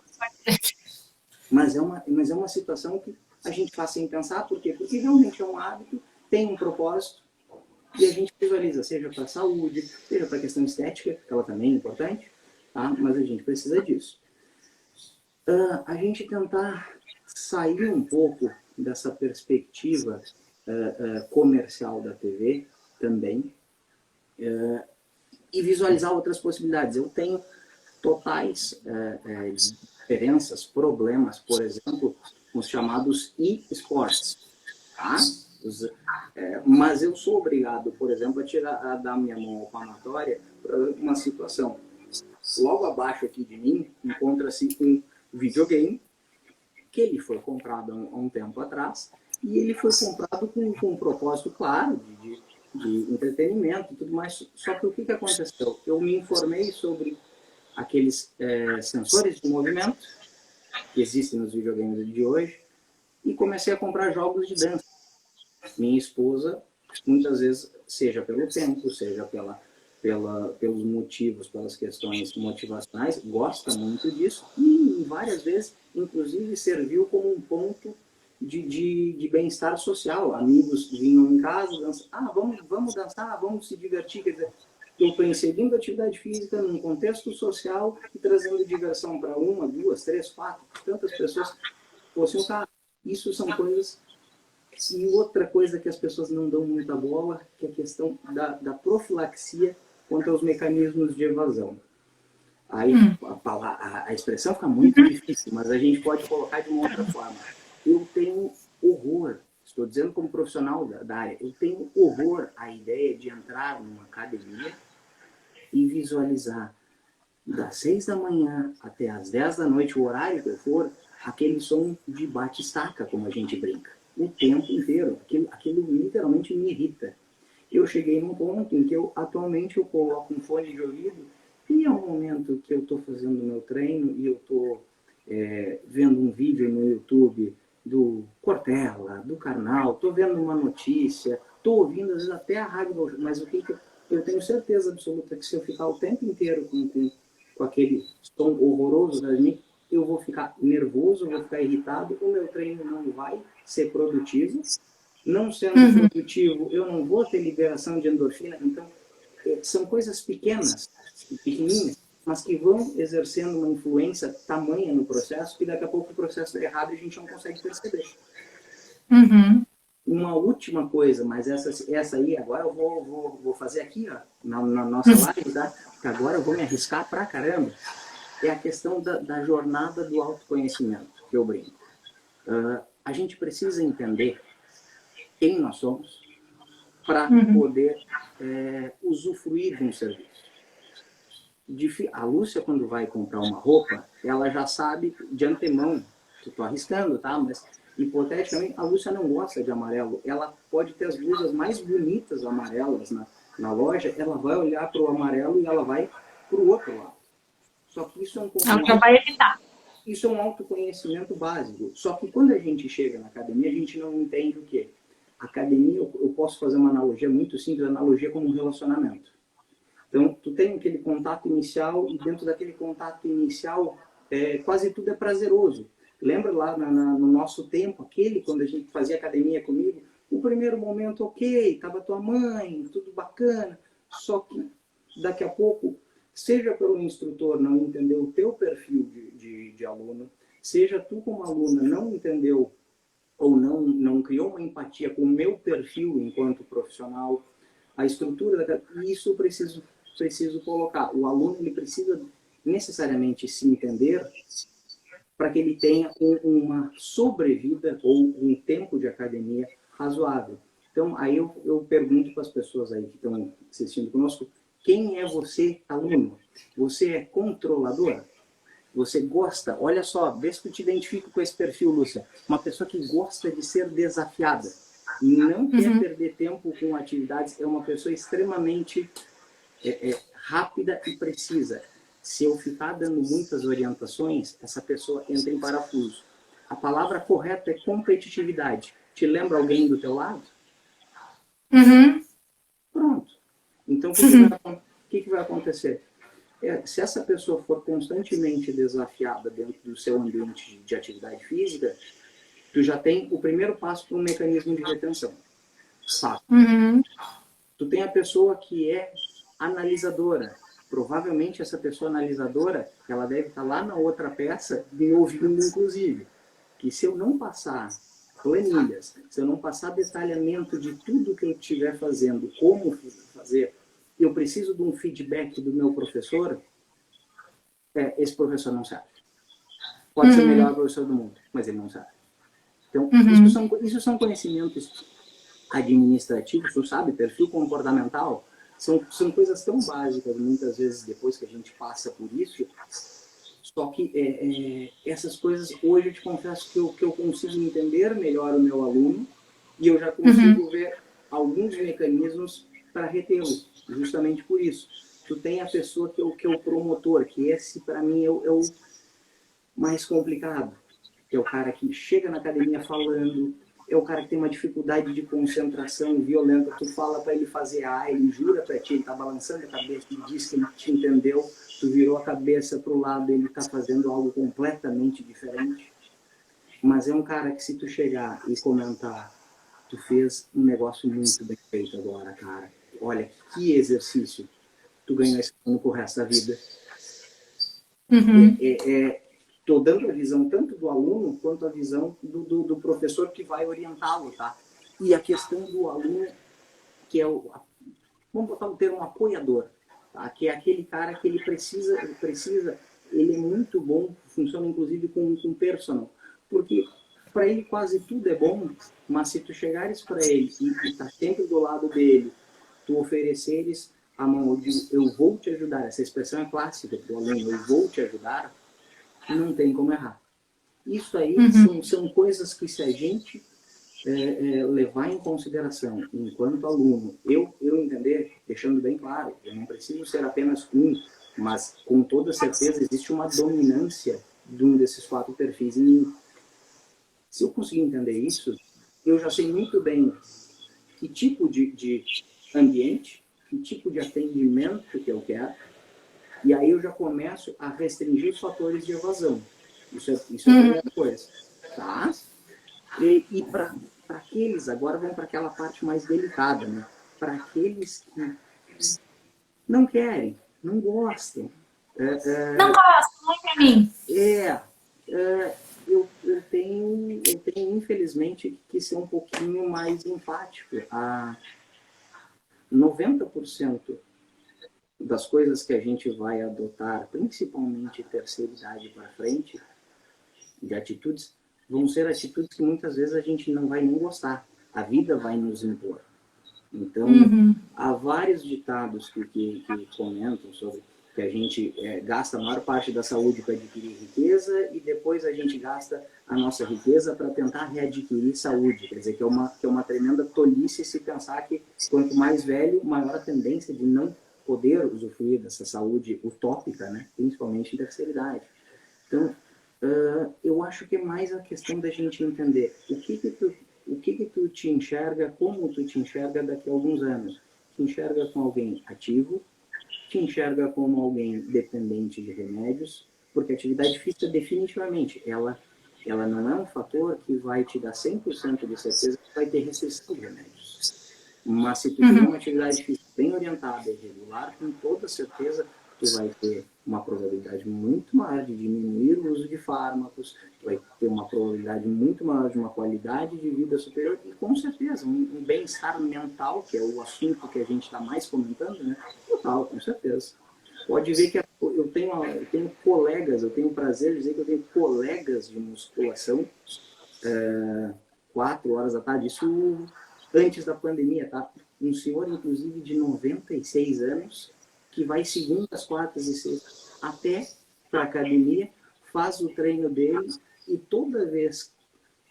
Mas é uma situação que a gente faz sem pensar. Por quê? Porque realmente é um hábito, tem um propósito, e a gente visualiza, seja para a saúde, seja para a questão estética, que ela também é importante, tá? Mas a gente precisa disso. A gente tentar sair um pouco dessa perspectiva comercial da TV também, e visualizar outras possibilidades. Eu tenho totais diferenças, problemas, por exemplo, com os chamados e-sports, tá? Mas eu sou obrigado, por exemplo, a dar minha mão palmatória para uma situação. Logo abaixo aqui de mim encontra-se um videogame que ele foi comprado há um tempo atrás, e ele foi comprado com um propósito claro de entretenimento e tudo mais. Só que o que aconteceu? Eu me informei sobre aqueles sensores de movimento que existem nos videogames de hoje e comecei a comprar jogos de dança. Minha esposa, muitas vezes, seja pelo tempo, seja pelos motivos, pelas questões motivacionais, gosta muito disso e várias vezes, inclusive, serviu como um ponto de bem-estar social. Amigos vinham em casa, vamos dançar, vamos se divertir. Quer dizer, eu estou inserindo atividade física num contexto social e trazendo diversão para 1, 2, 3, 4, tantas pessoas fossem um carro. Isso são coisas. E outra coisa que as pessoas não dão muita bola, que é a questão da profilaxia quanto aos mecanismos de evasão. Aí a expressão fica muito difícil, mas a gente pode colocar de uma outra forma. Eu tenho horror, estou dizendo como profissional da área, eu tenho horror à ideia de entrar numa academia e visualizar das 6 da manhã até as 10 da noite, o horário que eu for, aquele som de bate-estaca, como a gente brinca, o tempo inteiro. Aquilo literalmente me irrita. Eu cheguei num ponto em que atualmente eu coloco um fone de ouvido e é um momento que eu estou fazendo o meu treino e eu estou vendo um vídeo no YouTube do Cortella, do Karnal, estou vendo uma notícia, estou ouvindo às vezes até a rádio, mas o que eu tenho certeza absoluta que se eu ficar o tempo inteiro com aquele som horroroso da mim, eu vou ficar nervoso, vou ficar irritado, o meu treino não vai ser produtivo. Não sendo produtivo, eu não vou ter liberação de endorfina. Então, são coisas pequenas, pequenininhas, mas que vão exercendo uma influência tamanha no processo que daqui a pouco o processo é errado e a gente não consegue perceber. Uma última coisa, mas essa aí, agora eu vou fazer aqui, ó, na nossa live, tá? Que agora eu vou me arriscar pra caramba. É a questão da jornada do autoconhecimento, que eu brinco. A gente precisa entender quem nós somos para poder usufruir de um serviço. A Lúcia, quando vai comprar uma roupa, ela já sabe de antemão, que estou arriscando, tá? Mas, hipoteticamente, a Lúcia não gosta de amarelo. Ela pode ter as blusas mais bonitas amarelas na loja, ela vai olhar para o amarelo e ela vai para o outro lado. Só que isso é ela já vai evitar. Isso é um autoconhecimento básico. Só que quando a gente chega na academia, a gente não entende o quê? Academia, eu posso fazer uma analogia muito simples, analogia como um relacionamento. Então, tu tem aquele contato inicial e dentro daquele contato inicial, quase tudo é prazeroso. Lembra lá no nosso tempo, quando a gente fazia academia comigo, o primeiro momento, ok, tava tua mãe, tudo bacana, só que daqui a pouco, seja pelo instrutor não entender o teu perfil de aluno, seja tu como aluna não entendeu ou não criou uma empatia com o meu perfil enquanto profissional, a estrutura, isso eu preciso colocar. O aluno ele precisa necessariamente se entender para que ele tenha uma sobrevida ou um tempo de academia razoável. Então, aí eu pergunto para as pessoas aí que estão assistindo conosco, quem é você, aluno? Você é controlador? Você gosta? Olha só, vê se tu te identifica com esse perfil, Lúcia. Uma pessoa que gosta de ser desafiada. Não quer perder tempo com atividades. É uma pessoa extremamente rápida e precisa. Se eu ficar dando muitas orientações, essa pessoa entra em parafuso. A palavra correta é competitividade. Te lembra alguém do teu lado? Pronto. Então, o que vai acontecer? Se essa pessoa for constantemente desafiada dentro do seu ambiente de atividade física, tu já tem o primeiro passo para um mecanismo de retenção. Tu tem a pessoa que é analisadora. Provavelmente essa pessoa analisadora, ela deve estar lá na outra peça, me ouvindo inclusive. Que se eu não passar planilhas, se eu não passar detalhamento de tudo que eu estiver fazendo, como fazer, eu preciso de um feedback do meu professor, esse professor não sabe. Pode ser o melhor professor do mundo, mas ele não sabe. Então, isso são conhecimentos administrativos, tu sabe, perfil comportamental, são coisas tão básicas, muitas vezes, depois que a gente passa por isso, só que essas coisas, hoje eu te confesso que eu consigo entender melhor o meu aluno e eu já consigo ver alguns mecanismos para retê-lo, justamente por isso. Tu tem a pessoa que é o promotor, que esse, para mim, é o mais complicado. É o cara que chega na academia falando, é o cara que tem uma dificuldade de concentração violenta, tu fala para ele fazer A, ele jura para ti, ele tá balançando a cabeça, ele diz que ele te entendeu, tu virou a cabeça pro lado, ele tá fazendo algo completamente diferente. Mas é um cara que se tu chegar e comentar, tu fez um negócio muito bem feito agora, cara. Olha, que exercício. Tu ganhou esse ano pro resto da vida. Tô dando a visão tanto do aluno quanto a visão do professor que vai orientá-lo, tá? E a questão do aluno, que é vamos botar o termo apoiador, tá? Que é aquele cara que ele precisa, ele é muito bom, funciona inclusive com personal, porque para ele quase tudo é bom, mas se tu chegares para ele e tá sempre do lado dele, tu ofereceres a mão, eu vou te ajudar, essa expressão é clássica do aluno, eu vou te ajudar, não tem como errar. Isso aí são coisas que se a gente levar em consideração enquanto aluno, eu entender, deixando bem claro, eu não preciso ser apenas um, mas com toda certeza existe uma dominância de um desses 4 perfis em mim. Se eu conseguir entender isso, eu já sei muito bem que tipo de ambiente, que tipo de atendimento que eu quero, e aí eu já começo a restringir os fatores de evasão. Isso é a primeira coisa. Tá? E para aqueles, agora vamos para aquela parte mais delicada, né? Para aqueles que não querem, não gostam. Não gosto, não é pra mim. Eu tenho, infelizmente, que ser um pouquinho mais empático. 90% das coisas que a gente vai adotar, principalmente terceira idade para frente, de atitudes, vão ser atitudes que muitas vezes a gente não vai nem gostar. A vida vai nos impor. Então, há vários ditados que comentam sobre que a gente gasta a maior parte da saúde para adquirir riqueza e depois a gente gasta a nossa riqueza para tentar readquirir saúde. Quer dizer, que é uma tremenda tolice se pensar que quanto mais velho, maior a tendência de não poder usufruir dessa saúde utópica, né? Principalmente em terceira idade. Então, eu acho que é mais a questão da gente entender o que tu te enxerga, como tu te enxerga daqui a alguns anos. Te enxerga com alguém ativo, te enxerga como alguém dependente de remédios, porque a atividade física definitivamente, ela não é um fator que vai te dar 100% de certeza que vai ter restrição de remédios. Mas se tu tiver uma atividade física bem orientada e regular, com toda certeza tu vai ter uma probabilidade muito maior de diminuir o uso de fármacos, tu vai ter uma probabilidade muito maior de uma qualidade de vida superior e, com certeza, um bem-estar mental, que é o assunto que a gente está mais comentando, né? Total, com certeza. Pode ver que eu tenho colegas, eu tenho o prazer de dizer que eu tenho colegas de musculação 4 horas da tarde, isso antes da pandemia, tá? Um senhor, inclusive, de 96 anos, que vai segundas, quartas e sextas até para a academia, faz o treino dele e toda vez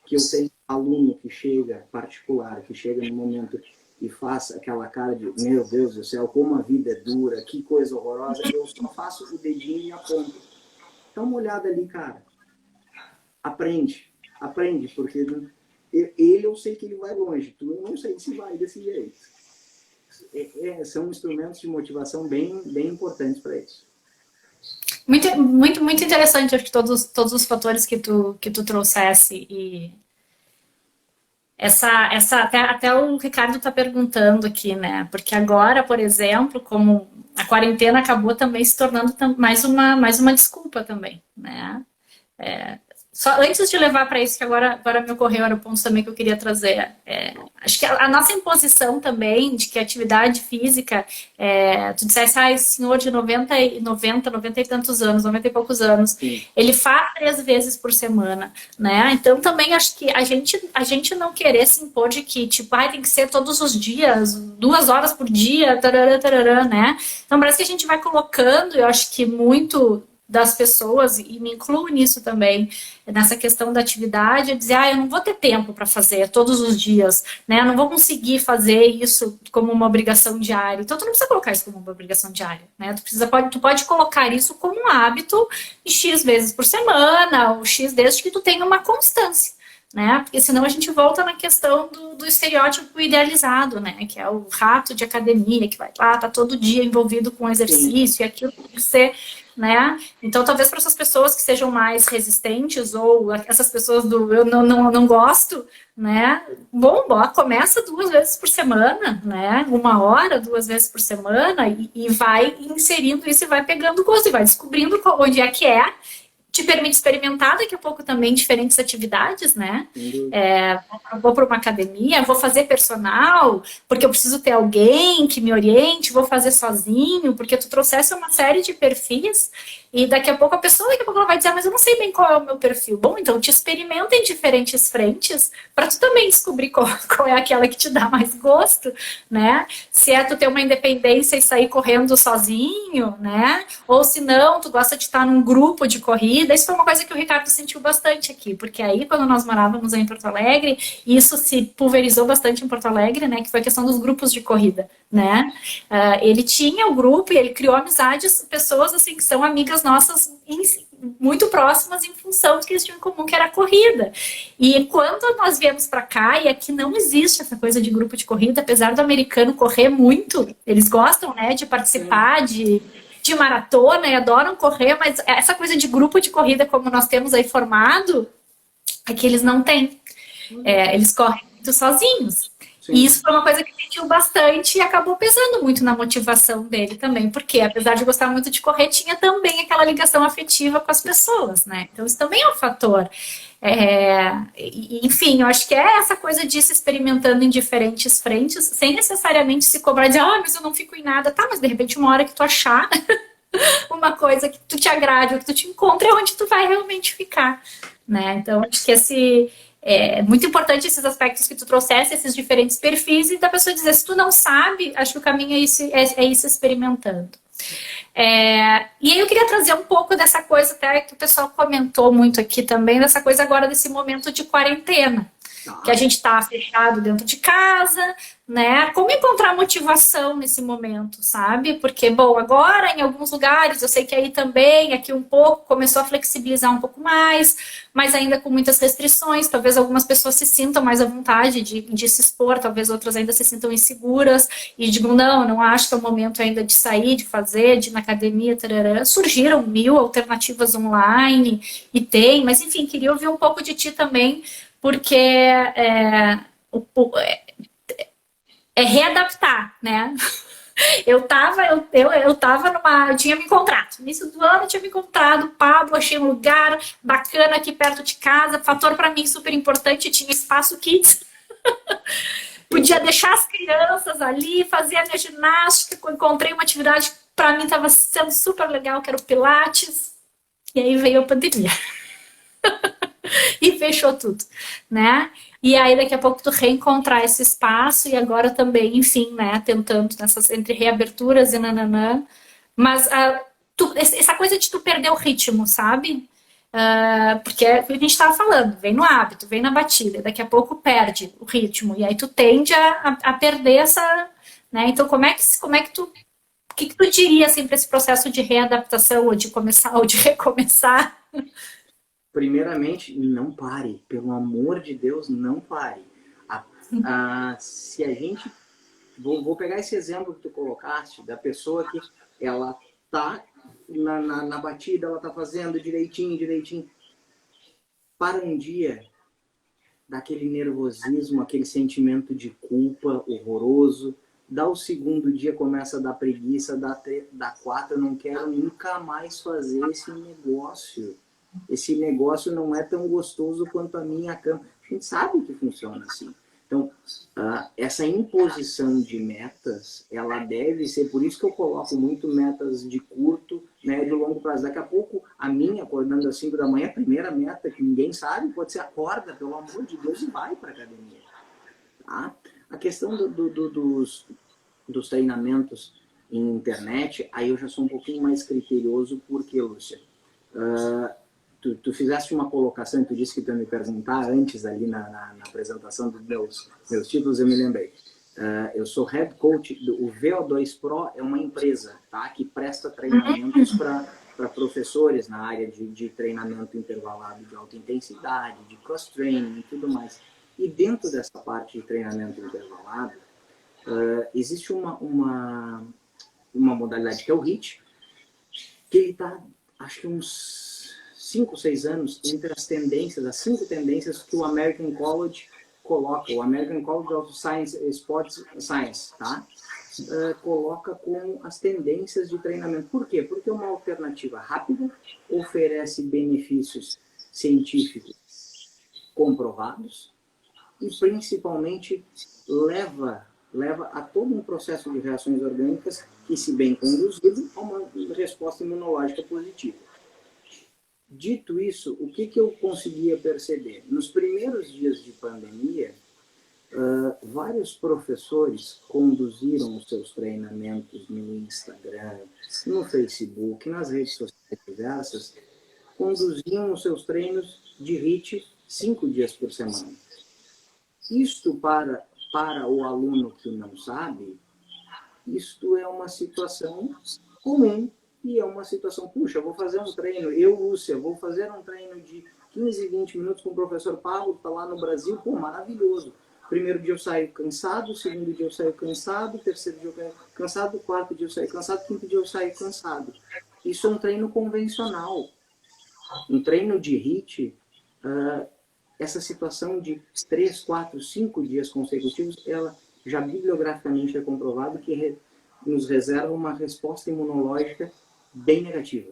que eu tenho aluno que chega, particular, que chega no momento e faz aquela cara de meu Deus do céu, como a vida é dura, que coisa horrorosa, eu só faço o dedinho e aponto. Dá uma olhada ali, cara. Aprende, porque ele eu sei que ele vai longe, tu eu não sei se vai desse jeito. São instrumentos de motivação bem importantes para isso. Muito interessante, acho que todos os fatores que tu trouxesse e até o Ricardo está perguntando aqui, né? Porque agora, por exemplo, como a quarentena acabou também se tornando mais uma desculpa também, né? Só antes de levar para isso, que agora me ocorreu, era o ponto também que eu queria trazer. Acho que a nossa imposição também de que a atividade física, tu dissesse, senhor de 90 e tantos anos, 90 e poucos anos, sim, ele faz 3 vezes por semana, né? Então também acho que a gente não querer se impor de que, tipo, tem que ser todos os dias, 2 horas por dia, tarará, né? Então parece que a gente vai colocando, eu acho que muito das pessoas, e me incluo nisso também, nessa questão da atividade, dizer, eu não vou ter tempo para fazer todos os dias, né? Eu não vou conseguir fazer isso como uma obrigação diária. Então, tu não precisa colocar isso como uma obrigação diária, né? Tu pode colocar isso como um hábito de X vezes por semana, ou X desde que tu tenha uma constância, né? Porque senão a gente volta na questão do estereótipo idealizado, né? Que é o rato de academia, que vai lá, tá todo dia envolvido com exercício, e aquilo tem que ser, né? Então, talvez para essas pessoas que sejam mais resistentes, ou essas pessoas do eu não gosto, né? Bom, começa 2 vezes por semana, né? 1 hora, 2 vezes por semana, e vai inserindo isso e vai pegando gosto, e vai descobrindo onde é que é. Te permite experimentar daqui a pouco também diferentes atividades, né? Vou para uma academia, vou fazer personal, porque eu preciso ter alguém que me oriente, vou fazer sozinho, porque tu trouxesse uma série de perfis e daqui a pouco ela vai dizer, mas eu não sei bem qual é o meu perfil. Bom, então te experimenta em diferentes frentes para tu também descobrir qual é aquela que te dá mais gosto, né? Se tu ter uma independência e sair correndo sozinho, né? Ou se não, tu gosta de estar num grupo de corrida. Isso foi uma coisa que o Ricardo sentiu bastante aqui, porque aí quando nós morávamos em Porto Alegre, isso se pulverizou bastante em Porto Alegre, né? Que foi a questão dos grupos de corrida, né? Ele tinha o grupo e ele criou amizades, pessoas assim que são amigas nossas muito próximas em função do que eles tinham em comum, que era a corrida. E quando nós viemos para cá, e aqui não existe essa coisa de grupo de corrida, apesar do americano correr muito, eles gostam, né, de participar de maratona e adoram correr, mas essa coisa de grupo de corrida como nós temos aí formado, é que eles não têm. Eles correm muito sozinhos. Sim. E isso foi uma coisa que sentiu bastante e acabou pesando muito na motivação dele também, porque apesar de gostar muito de correr, tinha também aquela ligação afetiva com as pessoas, né? Então isso também é um fator. Enfim, eu acho que é essa coisa de se experimentando em diferentes frentes, sem necessariamente se cobrar de, mas eu não fico em nada. Tá, mas de repente uma hora que tu achar uma coisa que tu te agrade, ou que tu te encontre, é onde tu vai realmente ficar, né? Então, acho que é muito importante esses aspectos que tu trouxesse, esses diferentes perfis, e da pessoa dizer, se tu não sabe, acho que o caminho é isso experimentando. E aí eu queria trazer um pouco dessa coisa até que o pessoal comentou muito aqui também, dessa coisa agora desse momento de quarentena, que a gente está fechado dentro de casa, né? Como encontrar motivação nesse momento, sabe? Porque, bom, agora em alguns lugares, eu sei que aí também, aqui um pouco, começou a flexibilizar um pouco mais, mas ainda com muitas restrições, talvez algumas pessoas se sintam mais à vontade de se expor, talvez outras ainda se sintam inseguras e digam, não acho que é o momento ainda de sair, de fazer, de ir na academia, tarará. Surgiram 1000 alternativas online e tem, mas enfim, queria ouvir um pouco de ti também, porque é readaptar, né? Eu tinha me encontrado. No início do ano eu tinha me encontrado, Pablo, achei um lugar bacana aqui perto de casa, fator para mim super importante, tinha espaço kids. Podia deixar as crianças ali, fazer a minha ginástica, encontrei uma atividade que para mim estava sendo super legal, que era o Pilates. E aí veio a pandemia. E fechou tudo, né? E aí daqui a pouco tu reencontrar esse espaço e agora também, enfim, né, tentando nessas entre reaberturas e nananã, mas essa coisa de tu perder o ritmo, sabe? Porque é o que a gente estava falando, vem no hábito, vem na batida, daqui a pouco perde o ritmo e aí tu tende a perder essa, né? Então como é que tu o que tu diria assim para esse processo de readaptação ou de começar ou de recomeçar? Primeiramente, não pare. Pelo amor de Deus, não pare. Se a gente... Vou pegar esse exemplo que tu colocaste, da pessoa que ela tá na batida, ela tá fazendo direitinho. Para um dia, daquele nervosismo, aquele sentimento de culpa horroroso. Dá o segundo dia, começa a dar preguiça, dá quatro, eu não quero nunca mais fazer esse negócio. Esse negócio não é tão gostoso quanto a minha cama. A gente sabe que funciona assim. Então, essa imposição de metas, ela deve ser, por isso que eu coloco muito metas de curto, né, de longo prazo. Daqui a pouco, a minha, acordando às 5 da manhã, a primeira meta que ninguém sabe, pode ser acorda, pelo amor de Deus, e vai para a academia. Tá? A questão dos treinamentos em internet, aí eu já sou um pouquinho mais criterioso, porque, Lúcia, tu fizeste uma colocação, tu disse que tu ia me perguntar antes ali na apresentação dos meus títulos, eu me lembrei. Eu sou head coach, o VO2 Pro é uma empresa, tá, que presta treinamentos para professores na área de treinamento intervalado de alta intensidade, de cross-training e tudo mais. E dentro dessa parte de treinamento intervalado, existe uma modalidade que é o HIIT, que ele está, acho que uns 5, 6 anos entre as 5 tendências que o American College coloca, o American College of Science, Sports Science, tá? Coloca como as tendências de treinamento. Por quê? Porque é uma alternativa rápida, oferece benefícios científicos comprovados e, principalmente, leva a todo um processo de reações orgânicas que, se bem conduzido, a uma resposta imunológica positiva. Dito isso, o que eu conseguia perceber? Nos primeiros dias de pandemia, vários professores conduziram os seus treinamentos no Instagram, no Facebook, nas redes sociais diversas, conduziam os seus treinos de HIIT 5 dias por semana. Isto para o aluno que não sabe, isto é uma situação comum e é uma situação, puxa, vou fazer um treino, Lúcia, vou fazer um treino de 15, 20 minutos com o professor Pablo, que está lá no Brasil, pô, maravilhoso. Primeiro dia eu saio cansado, segundo dia eu saio cansado, terceiro dia eu saio cansado, quarto dia eu saio cansado, quinto dia eu saio cansado. Isso é um treino convencional. Um treino de HIIT, essa situação de 3, 4, 5 dias consecutivos, ela já bibliograficamente é comprovado que nos reserva uma resposta imunológica bem negativa.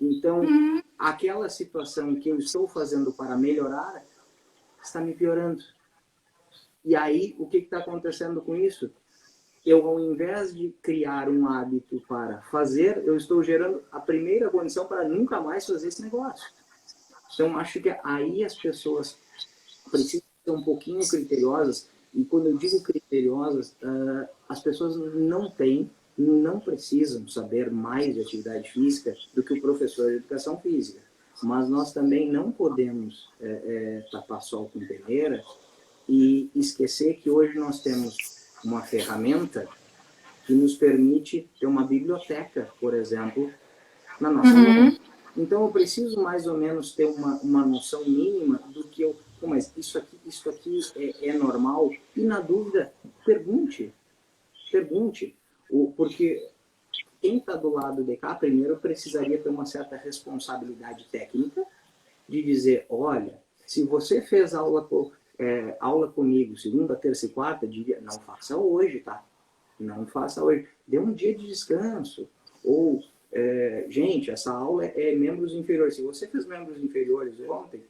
Então, aquela situação que eu estou fazendo para melhorar está me piorando. E aí, o que está acontecendo com isso? Eu, ao invés de criar um hábito para fazer, eu estou gerando a primeira condição para nunca mais fazer esse negócio. Então, acho que aí as pessoas precisam ser um pouquinho criteriosas. E quando eu digo criteriosas, as pessoas não precisam saber mais de atividade física do que o professor de educação física. Mas nós também não podemos tapar sol com peneira e esquecer que hoje nós temos uma ferramenta que nos permite ter uma biblioteca, por exemplo, na nossa mão. Então, eu preciso mais ou menos ter uma noção mínima do que mas isso aqui é normal? E, na dúvida, pergunte. Porque quem está do lado de cá, primeiro, precisaria ter uma certa responsabilidade técnica de dizer, olha, se você fez aula comigo segunda, terça e quarta, diria, não faça hoje, tá? não faça hoje. Dê um dia de descanso. Ou, gente, essa aula é membros inferiores. Se você fez membros inferiores ontem,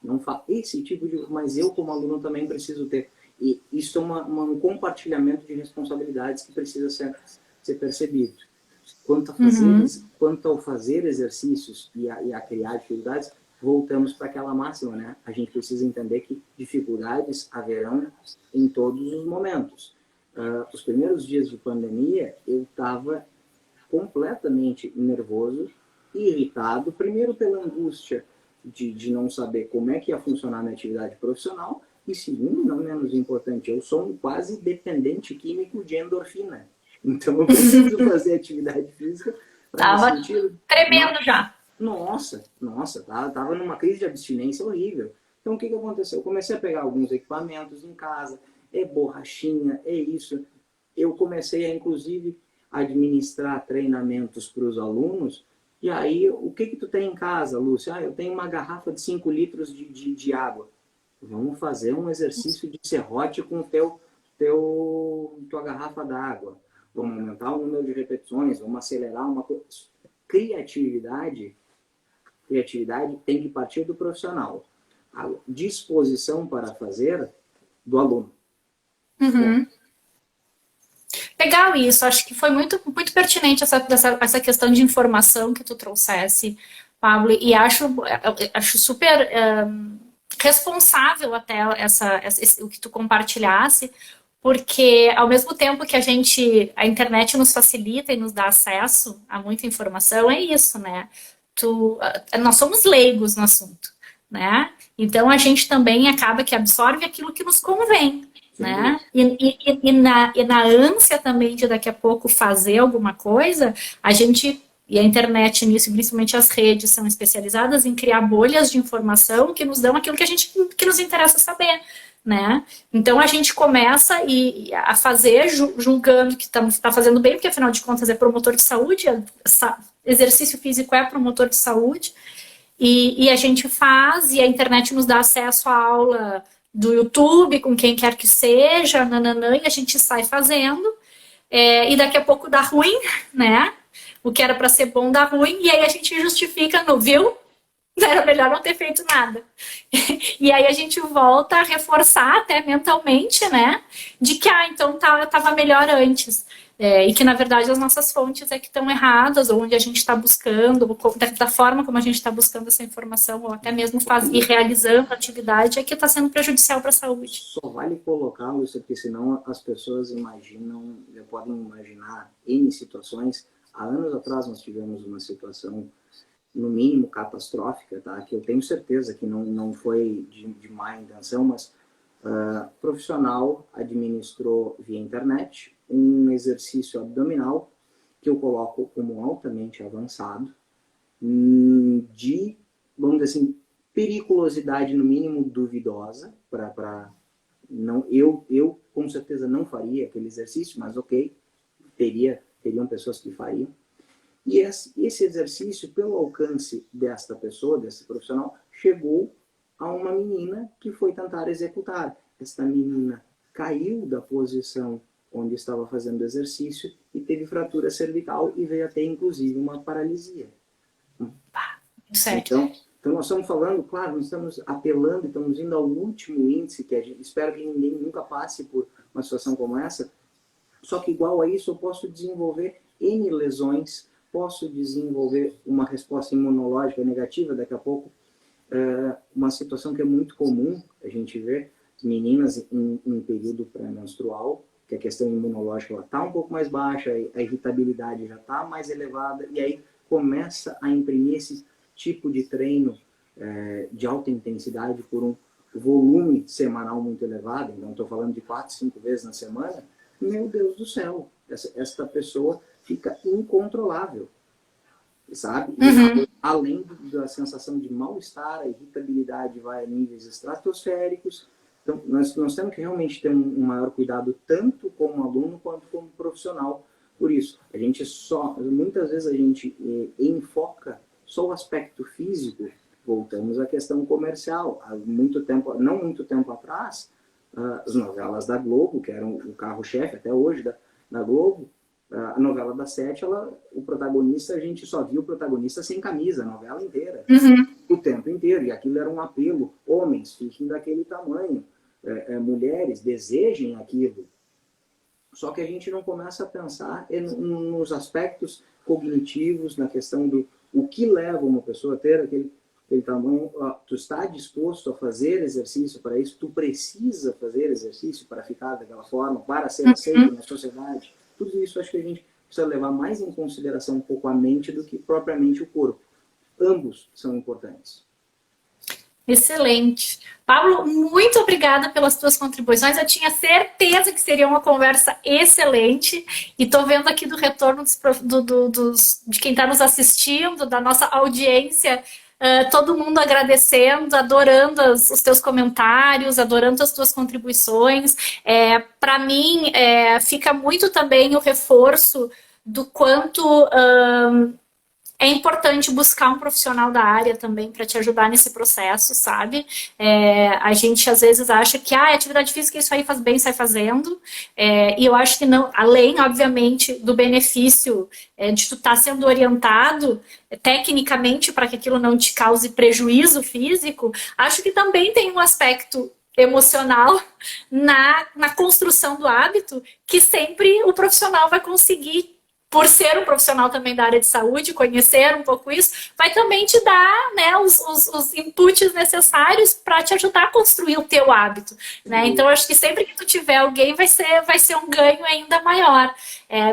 não faça esse tipo de... Mas eu, como aluno, também preciso ter. E isso é um compartilhamento de responsabilidades que precisa ser percebido. Quanto ao fazer exercícios e a criar dificuldades, voltamos para aquela máxima, né? A gente precisa entender que dificuldades haverão em todos os momentos. Os primeiros dias de pandemia, eu estava completamente nervoso e irritado, primeiro pela angústia de não saber como é que ia funcionar a minha atividade profissional, e segundo, não menos importante, eu sou um quase dependente químico de endorfina. Então eu preciso fazer atividade física para me Tava sentir... tremendo já. Nossa, tava numa crise de abstinência horrível. Então o que aconteceu? Eu comecei a pegar alguns equipamentos em casa, borrachinha, isso. Eu comecei a, inclusive, administrar treinamentos para os alunos. E aí, o que tu tem em casa, Lúcia? Eu tenho uma garrafa de 5 litros de água. Vamos fazer um exercício de serrote com tua garrafa d'água. Vamos aumentar o número de repetições, vamos acelerar uma coisa. Criatividade tem que partir do profissional. A disposição para fazer do aluno. Uhum. Legal isso, acho que foi muito, muito pertinente essa questão de informação que tu trouxesse, Pablo, e acho super responsável até o que tu compartilhasse, porque ao mesmo tempo que a internet nos facilita e nos dá acesso a muita informação, é isso, né? Nós somos leigos no assunto, né? Então a gente também acaba que absorve aquilo que nos convém, né? E na ânsia também de daqui a pouco fazer alguma coisa, e a internet nisso, principalmente as redes, são especializadas em criar bolhas de informação que nos dão aquilo que nos interessa saber, né? Então a gente começa a fazer julgando que está fazendo bem, porque afinal de contas é promotor de saúde, exercício físico é promotor de saúde, e a gente faz, e a internet nos dá acesso à aula do YouTube, com quem quer que seja, nananã, e a gente sai fazendo, e daqui a pouco dá ruim, né? O que era para ser bom dá ruim, e aí a gente justifica viu? Era melhor não ter feito nada. E aí a gente volta a reforçar até mentalmente, né? De que, então estava melhor antes. E que, na verdade, as nossas fontes é que estão erradas, ou onde a gente está buscando, da forma como a gente está buscando essa informação, ou até mesmo e realizando a atividade, é que está sendo prejudicial para a saúde. Só vale colocar, Lúcia, porque senão as pessoas podem imaginar N situações. Há anos atrás nós tivemos uma situação, no mínimo, catastrófica, tá? Que eu tenho certeza que não foi de má intenção, mas profissional administrou via internet um exercício abdominal que eu coloco como altamente avançado, de, vamos dizer assim, periculosidade no mínimo duvidosa, eu com certeza não faria aquele exercício, mas ok, teriam pessoas que fariam. E esse exercício, pelo alcance desta pessoa, desse profissional, chegou a uma menina que foi tentar executar. Esta menina caiu da posição onde estava fazendo o exercício e teve fratura cervical e veio a ter, inclusive, uma paralisia. Certo. Então nós estamos falando, claro, nós estamos apelando, estamos indo ao último índice, que a gente espero que ninguém nunca passe por uma situação como essa, só que igual a isso eu posso desenvolver N lesões, posso desenvolver uma resposta imunológica negativa daqui a pouco, uma situação que é muito comum a gente ver meninas em período pré-menstrual, que a questão imunológica está um pouco mais baixa, a irritabilidade já está mais elevada, e aí começa a imprimir esse tipo de treino de alta intensidade por um volume semanal muito elevado, então estou falando de 4, 5 vezes na semana, meu Deus do céu, esta pessoa fica incontrolável, sabe? Uhum. Além da sensação de mal-estar, a irritabilidade vai a níveis estratosféricos. Então, nós temos que realmente ter um maior cuidado, tanto como aluno quanto como profissional. Por isso, muitas vezes a gente enfoca só o aspecto físico. Voltamos à questão comercial. Não muito tempo atrás, as novelas da Globo, que eram o carro-chefe até hoje da Globo, a novela das sete, o protagonista, a gente só viu o protagonista sem camisa, a novela inteira, o tempo inteiro, e aquilo era um apelo, homens, fiquem daquele tamanho, mulheres, desejem aquilo. Só que a gente não começa a pensar nos aspectos cognitivos, na questão do o que leva uma pessoa a ter aquele tamanho. Tu está disposto a fazer exercício para isso? Tu precisa fazer exercício para ficar daquela forma, para ser aceito na sociedade? Tudo isso acho que a gente precisa levar mais em consideração um pouco a mente do que propriamente o corpo. Ambos são importantes. Excelente. Pablo, muito obrigada pelas tuas contribuições. Eu tinha certeza que seria uma conversa excelente. E estou vendo aqui do retorno de quem está nos assistindo, da nossa audiência, todo mundo agradecendo, adorando os teus comentários, adorando as tuas contribuições. Para mim, fica muito também o reforço do quanto é importante buscar um profissional da área também para te ajudar nesse processo, sabe? A gente às vezes acha que atividade física isso aí faz bem, sai fazendo. E eu acho que não, além, obviamente, do benefício de tu estar sendo orientado tecnicamente para que aquilo não te cause prejuízo físico, acho que também tem um aspecto emocional na construção do hábito que sempre o profissional vai conseguir, por ser um profissional também da área de saúde, conhecer um pouco isso, vai também te dar, né, os inputs necessários para te ajudar a construir o teu hábito, né? Então, acho que sempre que tu tiver alguém, vai ser um ganho ainda maior.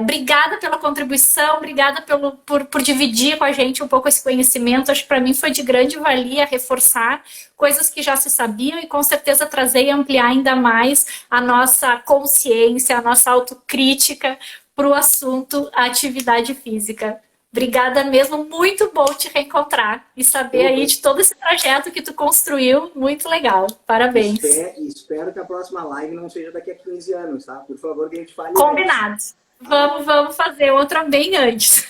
Obrigada pela contribuição, obrigada por dividir com a gente um pouco esse conhecimento. Acho que para mim foi de grande valia reforçar coisas que já se sabiam e com certeza trazer e ampliar ainda mais a nossa consciência, a nossa autocrítica para o assunto atividade física. Obrigada mesmo, muito bom te reencontrar e saber aí de todo esse projeto que tu construiu, muito legal, parabéns. Espero que a próxima live não seja daqui a 15 anos, tá? Por favor, que a gente fale combinado. Antes. Vamos fazer outra bem antes.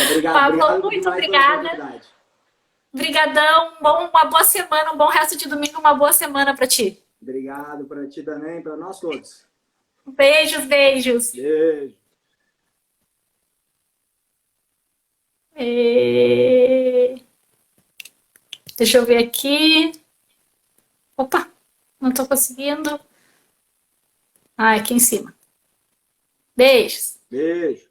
Obrigado, Pablo, muito obrigada. Obrigadão, uma boa semana, um bom resto de domingo, uma boa semana para ti. Obrigado para ti também, para nós todos. Beijos. Beijo. Deixa eu ver aqui. Opa, não estou conseguindo. Aqui em cima. Beijos. Beijo.